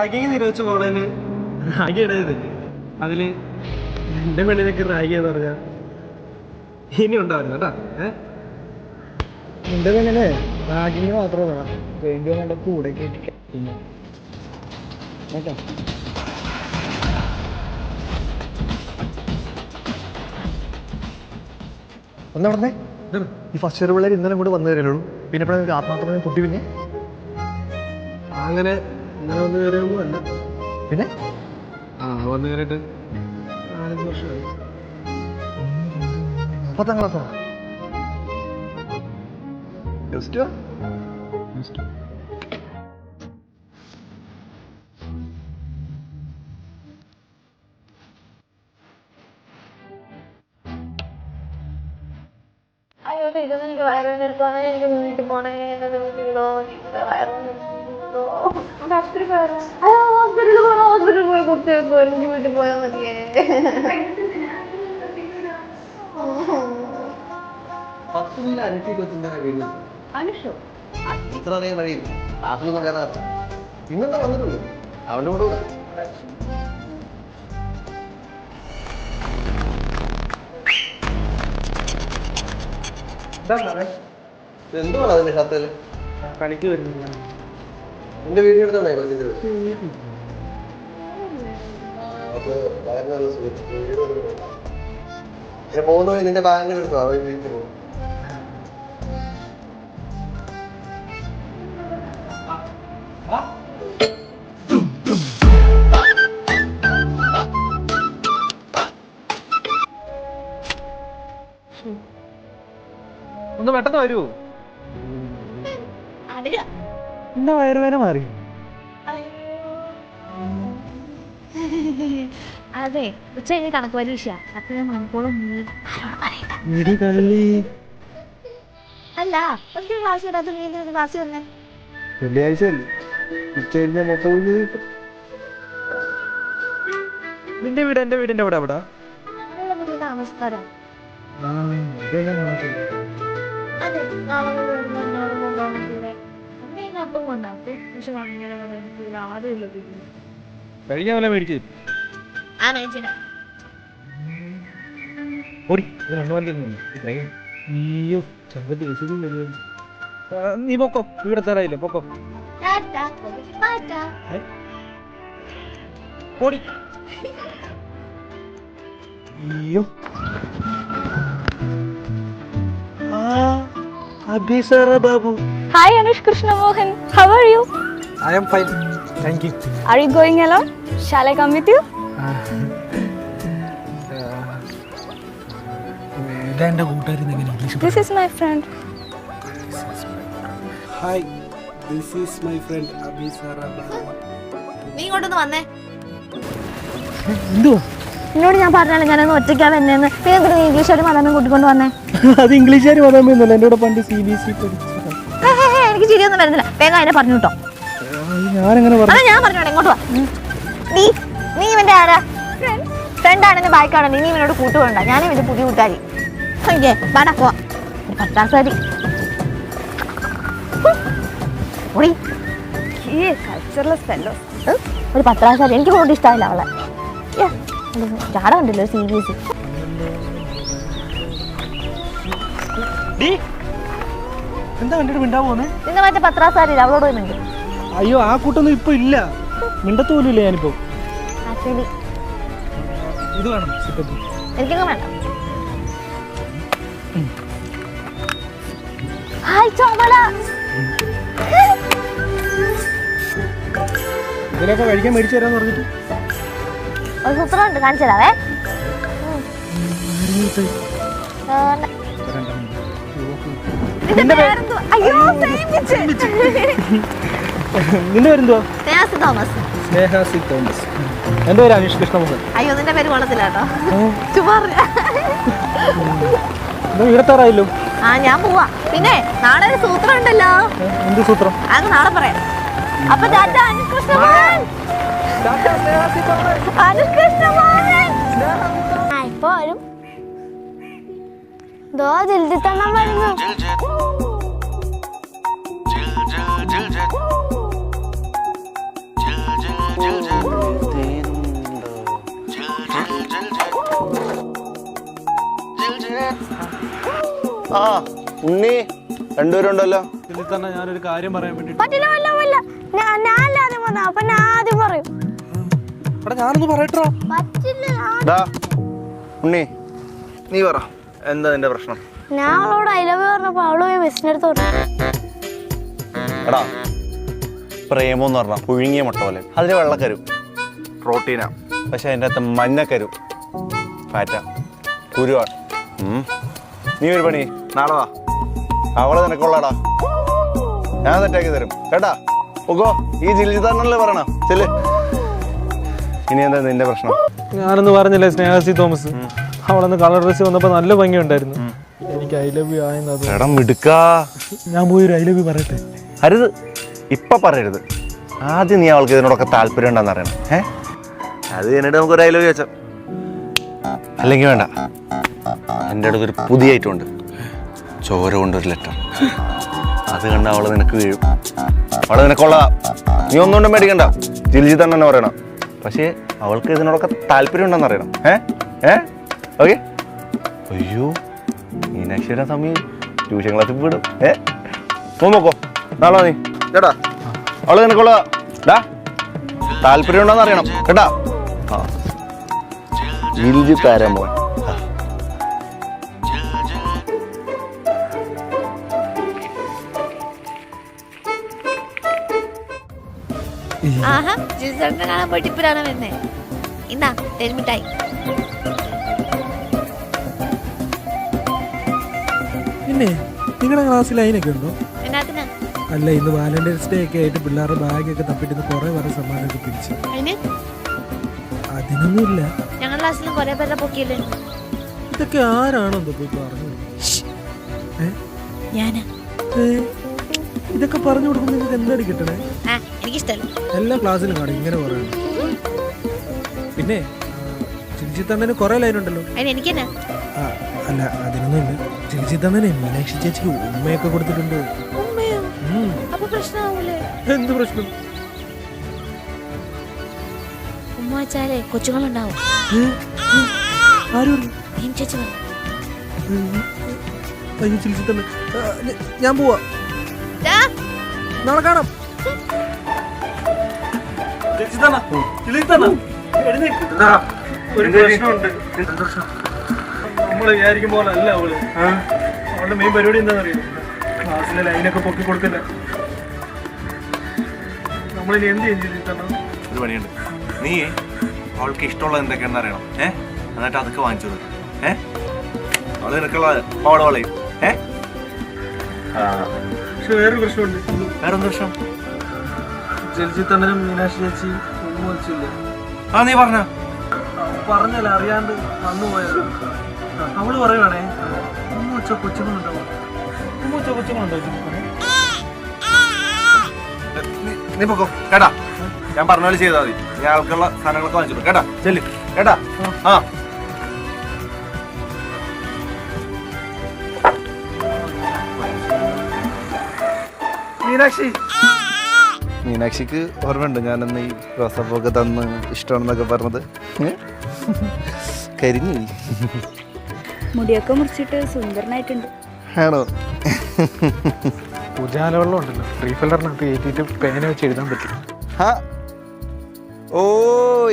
Ragging നിരോധിച്ച കോളേജിൽ റാഗി ഇടരുത്. അതില് എൻ്റെ പെണ്ണിനൊക്കെ റാഗി എന്ന് പറഞ്ഞാൽ ഇനി ഉണ്ടാവില്ല കേട്ടാ. എൻ്റെ പെണ്ണിനെ റാഗിങ് മാത്രം വേണം, വേണ്ടി വന്ന കൂടെ കേട്ടോ. ഒന്ന് പറഞ്ഞേ, ഈ ഫസ്റ്റ് ഇയർ പിള്ളേർ ഇന്നലെ കൂടെ വന്നു തരുള്ളൂ. പിന്നെ എപ്പോഴാണ് ആത്മാർത്ഥമായി കുട്ടി? പിന്നെ അങ്ങനെ ഇന്നലെ വന്ന് കയറിയൊന്നും അല്ല. പിന്നെ വന്ന് കയറിയിട്ട് 4 വർഷമായി. 10ാം ക്ലാസ്സാ? ജസ്റ്റ് അയ്യോ ടീച്ചർ, എനിക്ക് വയറുവേദന, എനിക്ക് വീട്ടിൽ പോണേ. ഹോസ്പിറ്റലിൽ പോയി കുത്തിവെക്കോ, എനിക്ക് വീട്ടിൽ പോയാൽ മതിയേ. അനുഷോ ഇത്ര അറിയാൻ കഴിയും. ക്ലാസ്സിലൊന്നും കയറാത്ത പിന്നെന്താ വന്നിട്ടുള്ളൂ. അവൻ്റെ കൂടെ എന്തുവാണ് അതിന്റെ ഷർട്ടില്? പണിക്ക് വരുന്നില്ല. എന്റെ വീഡിയോ എടുത്തോണ്ടേ കൊച്ചിന്റെ പോകുന്ന വഴി നിന്റെ ബാങ്കിൽ എടുത്തോ, അവ വീട്ടിൽ പോകും. ഒന്ന് പെട്ടെന്ന് വരുമോ? എന്താ വയറുവേദന മാറി? അതെ, ഉച്ച കഴിഞ്ഞ് കണക്ക് പരീക്ഷ. അപ്പൊ ഞാൻ മണിക്കൂറും അല്ല എനിക്ക് ക്ലാസ് ഇടാത്ത ക്ലാസ് തന്നെ. വെള്ളിയാഴ്ച നിന്റെ വീട് എന്റെ വീടിന്റെ അവിടെ അവിടെ താമസക്കാരാ. കഴിക്കാൻ വല്ല മേടിച്ചു. നീ പൊക്കോ, ഇവിടെ തരായില്ല, പൊക്കോ. ഓടി. അയ്യോ Abhisara Babu. Hi Anush Krishna Mohan, how are you? I am fine, thank you. Are you going alone? Shall I come with you? This is my friend. Hi, this is my friend Abhisara Babu. നീ ഇങ്ങോട്ടൊന്ന് വന്നേ. എന്തോ എന്നോട് ഞാൻ പറഞ്ഞാലും ഞാനൊന്ന് ഒറ്റയ്ക്കാ വന്നേന്ന്. നീ English ഒരു മതം കൂട്ടിക്കൊണ്ട് വന്നേ. അത് ഇംഗ്ലീഷുകാർ മതമൊന്നുമല്ല, എൻ്റെ കൂടെ പണ്ട് CBSE എനിക്ക് ശരിയൊന്നും വരുന്നില്ല. വേഗം അതിനെ പറഞ്ഞു കേട്ടോ. ഞാനെങ്ങനെ പറഞ്ഞു? ഞാൻ പറഞ്ഞോട്ടെ, ഇങ്ങോട്ട് വാ. നീ ഇവന്റെ ആരാ? ഫ്രണ്ട് ആണെന്ന് ബായ്ക്കാണോ? നീ ഇവനോട് കൂട്ടുകൊണ്ട. ഞാനും ഇവന്റെ പുതിയ കൂട്ടുകാരി. വാടാ പോവാ. പത്താസാരി ഒരു പത്രാസാരി എനിക്ക് കൊണ്ട് ഇഷ്ടമായില്ല അവളെ. ജാട കണ്ടല്ലോ CBSE. എന്താ കണ്ടിട്ട് മിണ്ടാവുന്നേ? നിന്നെ മറ്റേ പത്രാസാരി അവളോട് പോയി മിണ്ടും. അയ്യോ, ആ കൂട്ടൊന്നും ഇപ്പൊ ഇല്ല, മിണ്ടത്ത് പോലും ഇല്ല ഞാനിപ്പോ. ഇത് വേണം എനിക്കൊന്നും വേണ്ട. ഹായ് ചോമല. ഇതിലൊക്കെ കഴിക്കാൻ മേടിച്ചു തരാന്ന് പറഞ്ഞിട്ട് ഒരു സൂത്രമുണ്ട്, കാണിച്ചു തരാവേ. നിന്റെ പേരെന്തുവാ? സ്നേഹാസി തോമസ്. സ്നേഹാസി തോമസ്. എന്റെ പേര് അനീഷ് കൃഷ്ണമോഹൻ. അയ്യോ, നിന്റെ പേര് കൊള്ളത്തില്ല കേട്ടോ. ചുമ്മാ ഇടത്താറായല്ലോ. ഞാൻ പോവാ. പിന്നെ നാളെ ഒരു സൂത്രം ഉണ്ടല്ലോ. എന്ത് സൂത്രം? അത് നാളെ പറയാം. അപ്പൊ അനുഷ് കൃഷ്ണമോഹൻ. അനുഷ് കൃഷ്ണമോഹൻ ഇപ്പൊ വരും. ജൽദി തന്നെ വരുന്നു. ആ ഉണ്ണി രണ്ടുപേരുണ്ടല്ലോ. ഇതിൽ തന്നെ ഞാനൊരു കാര്യം പറയാൻ വേണ്ടി. പറ്റില്ല പറ്റില്ല പറ്റില്ല. ഞാൻ ആദ്യം വന്ന അപ്പൊ ഞാൻ ആദ്യം പറയും. ഞാനൊന്ന് പറയട്ടോ. പറ്റില്ല. ഉണ്ണി നീ പറ, എന്താ നിന്റെ പ്രശ്നം? ഞാൻ അവളോട് ഐ ലവ് യു പറഞ്ഞപ്പോ അവള് പോയി മിസ്സിന്റെ അടുത്ത് പറഞ്ഞു. എടാ പ്രേമം എന്ന് പറഞ്ഞാൽ പുഴുങ്ങിയ മുട്ട പോലെ. അതിന് വെള്ളക്കരു പ്രോട്ടീനാ, പക്ഷെ അതിൻ്റെ അകത്ത് മഞ്ഞക്കരു ഫാറ്റാ, കുരുവാണ്. നീ ഒരു പണി നാളെ വാ, അവളെ നിനക്കുള്ളടാ, ഞാൻ സെറ്റാക്കി തരും കേട്ടാ. ഓക്കോ ഈ ജിൽജിതാണല്ലേ പറയണ ചെല്. ഇനി എന്താ നിന്റെ പ്രശ്നം? ഞാനൊന്ന് പറഞ്ഞില്ലേ സ്നേഹസി തോമസ്, അവളന്ന് കളർ ഡ്രസ് വന്നപ്പോ നല്ല ഭംഗിയുണ്ടായിരുന്നു. എനിക്ക് ഐ ലവ് യു ആയെന്നത്. എടാ മിടുക്കാ, ഞാൻ പോയി ഒരു ഐ ലവ് യു പറയട്ടെ? അരുത്, ഇപ്പൊ പറയരുത്. ആദ്യം നീ അവൾക്ക് ഇതിനോടൊക്കെ താല്പര്യം ഉണ്ടെന്ന് അറിയണം. അത് കഴിഞ്ഞിട്ട് നമുക്കൊരു ഐ ലവ് യു വെച്ചാൽ. അല്ലെങ്കിൽ വേണ്ട, എൻ്റെ അടുത്തൊരു പുതിയ ഐറ്റം ഉണ്ട്, ചോര കൊണ്ടൊരു ലെറ്റർ. അത് കണ്ട അവള് നിനക്ക് വീഴും. അവള് നിനക്കുള്ളതാ, നീ ഒന്നുകൊണ്ടും മേടിക്കണ്ട, ജിൽജി തന്നെ പറയണം. പക്ഷേ അവൾക്ക് ഇതിനോടൊക്കെ താല്പര്യം ഉണ്ടെന്ന് അറിയണം. ഓക്കെ. അയ്യോ മീനാക്ഷിയുടെ സമയം ട്യൂഷൻ ക്ലാസ്സിൽ വിടും. നോക്കോ നാളെ നീ കേട്ടാ, അവള് നിനക്കുള്ളതാ, താല്പര്യം ഉണ്ടെന്ന് അറിയണം കേട്ടാ. ജിൽജി താരം പോവാൻ. ആഹാ ജിൽസറിനെ കാണാൻ പോയിട്ട് ഇപ്പഴാണ് വരുന്നേ. ഇന്നാ തെരുമിട്ടായി. പിന്നെ നിങ്ങളുടെ ക്ലാസ്സിൽ അതിനൊക്കെ ഉണ്ടോ? എന്നാത്തിനാ? അല്ല, ഇന്ന് വാലന്റൈൻസ് ഡേ ഒക്കെ ആയിട്ട് പിള്ളേരുടെ ബാഗൊക്കെ തപ്പിട്ട് കുറെ പേരെ സമ്മാനമൊക്കെ പിടിച്ചു. അതിനൊന്നുമില്ല, ഞങ്ങളുടെ ക്ലാസ്സിലും കുറെ പേരുടെ പൊക്കിയല്ലേ. ഇതൊക്കെ ആരാണോ പോയി പറഞ്ഞു? ഞാനാ. ഇതൊക്കെ പറഞ്ഞു കൊടുക്കുമ്പോൾ നിങ്ങൾക്ക് എന്താണ് കിട്ടണേ? എനിക്കിഷ്ടല്ല. എല്ലാ ക്ലാസ്സിലും കാണും ഇങ്ങനെ പറയണം. പിന്നെ ചിരിച്ചിത്തന്നെ കുറെ ലൈൻ ഉണ്ടല്ലോ. എനിക്കെന്നാ? അല്ല അതിനൊന്നുമില്ല. ചിരിച്ചിത്തന്നെ മീനാക്ഷി ചേച്ചിക്ക് ഉമ്മയൊക്കെ കൊടുത്തിട്ടുണ്ട്. എന്ത് പ്രശ്നം? ഉമ്മ വെച്ചാലേ കൊച്ചുങ്ങളുണ്ടാവും. ആരും ചേച്ചി അയ്യോ ചിരിച്ചിത്തന്നെ, ഞാൻ പോവാ, നാളെ കാണാം. ഒരു പ്രശ്നമുണ്ട്. നമ്മള് വിചാരിക്കും പോലെ അല്ല അവള്. അവളുടെ മെയിൻ പരിപാടി എന്താണെന്നറിയാം? ക്ലാസ്സിലെ ലൈനൊക്കെ പൊക്കി കൊടുക്കില്ല. നമ്മളിനി എന്ത് ചെയ്യും? ഒരു പണിയുണ്ട്, നീ അവൾക്ക് ഇഷ്ടമുള്ളത് എന്തൊക്കെയാണെന്ന് അറിയണം. എന്നിട്ട് അതൊക്കെ വാങ്ങിച്ചു തരും. അവള് നിനക്കുള്ള അവള് വളയും. പക്ഷെ വേറൊരു പ്രശ്നമുണ്ട്. വേറെന്ത് പ്രശ്നം? ജൽജിത്തണ്ണനും മീനാക്ഷി ചേച്ചി ഒന്നും വെച്ചില്ല. നീ പറഞ്ഞല്ല, അറിയാണ്ട് വന്നു പോയത്. അവള് പറയുവാണേ ഉമ്മ വെച്ച കൊച്ചുങ്ങളുണ്ടാവും. ഉമ്മ വെച്ച കൊച്ചുങ്ങളുണ്ടാവും. നീ പൊക്കോ കേട്ടാ, ഞാൻ പറഞ്ഞ പോലെ ചെയ്താൽ മതി. നീ ആൾക്കുള്ള സാധനങ്ങളൊക്കെ വാങ്ങിച്ചു കേട്ടാ. ചെല്ലു കേട്ടാ. മീനാക്ഷിക്ക് ഓർമ്മയുണ്ട് ഞാനെന്ന് ഈ റോസാപ്പൊക്കെ തന്ന് ഇഷ്ടമാണെന്നൊക്കെ പറഞ്ഞത്? കരിഞ്ഞു മുടിയൊക്കെ മുറിച്ചിട്ട് സുന്ദരനായിട്ടുണ്ട്. ആണോ? ഉജാലവെള്ളം ഉണ്ടല്ലോ, ഫ്രീ ഫില്ലറിനകത്ത് കയറ്റിയിട്ട് പേന വെച്ച് എഴുതാൻ പറ്റും. ഓ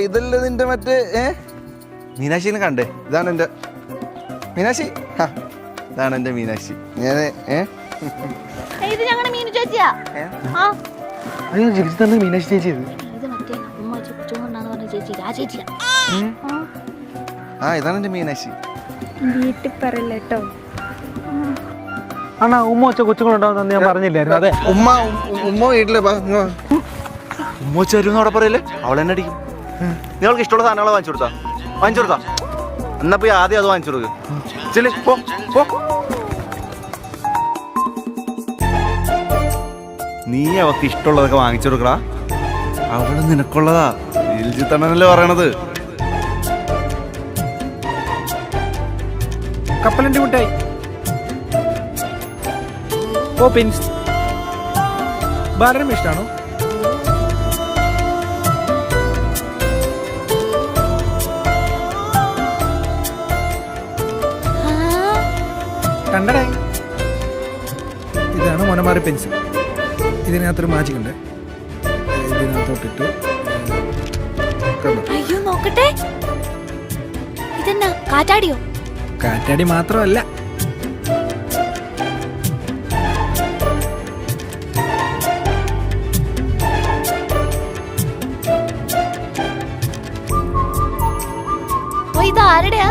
ഇതല്ലേ നിന്റെ മറ്റേ മീനാക്ഷിനെ കണ്ടേ? ഇതാണ് എൻ്റെ മീനാക്ഷി. ഇതാണ് എൻ്റെ മീനാക്ഷി. ഞാൻ ഇത് ഞങ്ങളുടെ മീനു ചേച്ചിയാ. അയ്യോ ചേച്ചി തന്നെ മീനാക്ഷി ചേച്ചി. ഇത് മറ്റേ ഉമ്മ വെച്ച കൊച്ചുങ്ങളുണ്ടാന്ന് പറഞ്ഞ ചേച്ചി, ആ ചേച്ചിയാ. ഇതാണ് എൻ്റെ മീനാക്ഷി. വീട്ടിൽ പറയില്ല കേട്ടോ. ആണോ ഉമ്മ വെച്ച കൊച്ചുങ്ങളുണ്ടാവുന്ന ഞാൻ പറഞ്ഞില്ലായിരുന്നു? അതെ, ഉമ്മ വീട്ടില് ഉമ്മ വെച്ചായിരുന്നു അവിടെ പറയല്ലേ, അവളെന്നെ അടിക്കും. നിങ്ങൾക്ക് ഇഷ്ടമുള്ള സാധനങ്ങൾ വാങ്ങിച്ചു കൊടുത്താ എന്നപ്പോ ആദ്യം അത് വാങ്ങിച്ചു കൊടുക്കുക. ചെല് പോ. നീ അവക്ക് ഇഷ്ടമുള്ളതൊക്കെ വാങ്ങിച്ചു കൊടുക്കടാ, അവള് നിനക്കുള്ളതാ. ജിൽജിത്തണ്ണനല്ലേ പറയണത്. കപ്പലണ്ടി മുട്ടായി, പിൻസ്. ബാലരമ ഇഷ്ടമാണോ? കണ്ടടേ, ഇതാണ് മൊനമാറി പെൻസിൽ. ഇതിനകത്തൊരു മാജിക് ഉണ്ട്. ഇതിനകത്തോട്ടിട്ട് കണ്ടോ? അയ്യോ നോക്കട്ടെ, ഇതെന്നാ കാറ്റാടിയോ? കാറ്റാടി മാത്രമല്ല, ഇത് ആരുടെയാ?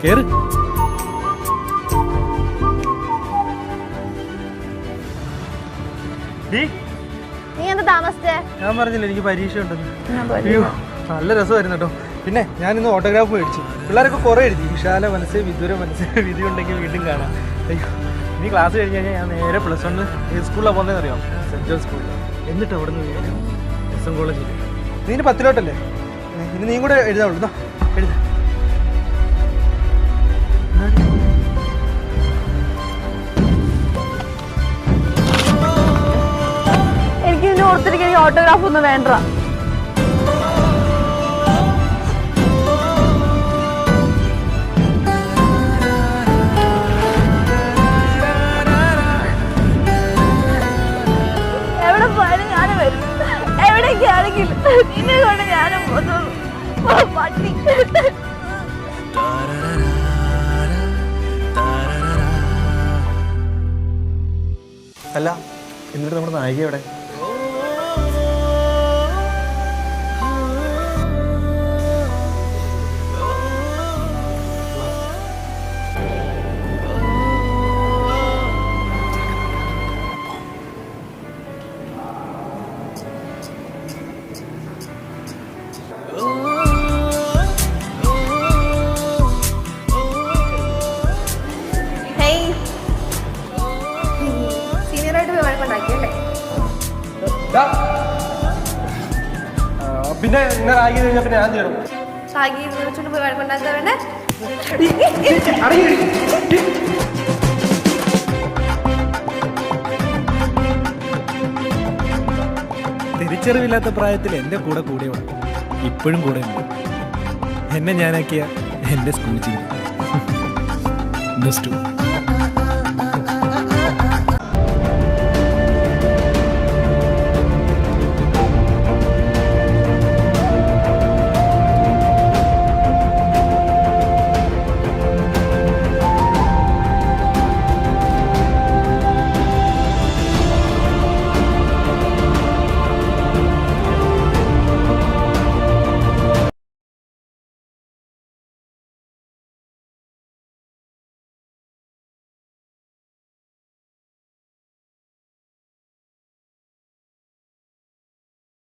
കേറ്. നീ എന്താ താമസിച്ചേ? ഞാൻ പറഞ്ഞില്ല എനിക്ക് പരീക്ഷ ഉണ്ടെന്ന്. അയ്യോ നല്ല രസമായിരുന്നു കേട്ടോ. പിന്നെ ഞാനിന്ന് ഓട്ടോഗ്രാഫ് മേടിച്ചു. പിള്ളേരൊക്കെ കുറേ എഴുതി. വിശാല മനസ്സ്, വിദൂര മനസ്സ്, വിധി ഉണ്ടെങ്കിൽ വീണ്ടും കാണാം. അയ്യോ നീ ക്ലാസ് കഴിഞ്ഞ് കഴിഞ്ഞാൽ ഞാൻ നേരെ +1 ഏത് സ്കൂളിലാണ് പോകുന്നതെന്ന് അറിയാം? സെൻറ്റ് ജോർജ് സ്കൂളിൽ. എന്നിട്ട് അവിടെ നിന്ന് SM കോളേജിൽ. നീ 10 ഇനി നീയും കൂടെ എഴുതാവുള്ളൂ. എഴുതാ. എനിക്ക് ഇതിന് ഓർത്തിരിക്കാൻ ഓട്ടോഗ്രാഫ് ഒന്നും വേണ്ട. എവിടെ പോയാലും ഞാൻ വരും. എവിടേക്കാണെങ്കിലും നിന്നെ കൊണ്ട് ഞാനും പട്ടി. അല്ല, എന്നിട്ട് നമ്മുടെ നായിക എവിടെ? പിന്നെ ആകെ കഴിഞ്ഞാൽ പിന്നെ ഞാൻ ചെയ്യണം. തിരിച്ചറിവില്ലാത്ത പ്രായത്തിൽ എൻ്റെ കൂടെ കൂടെയാണ്, ഇപ്പോഴും കൂടെ ഉണ്ട്. എന്നെ ഞാനാക്കിയ എൻ്റെ സ്കൂൾ ജീവിതം.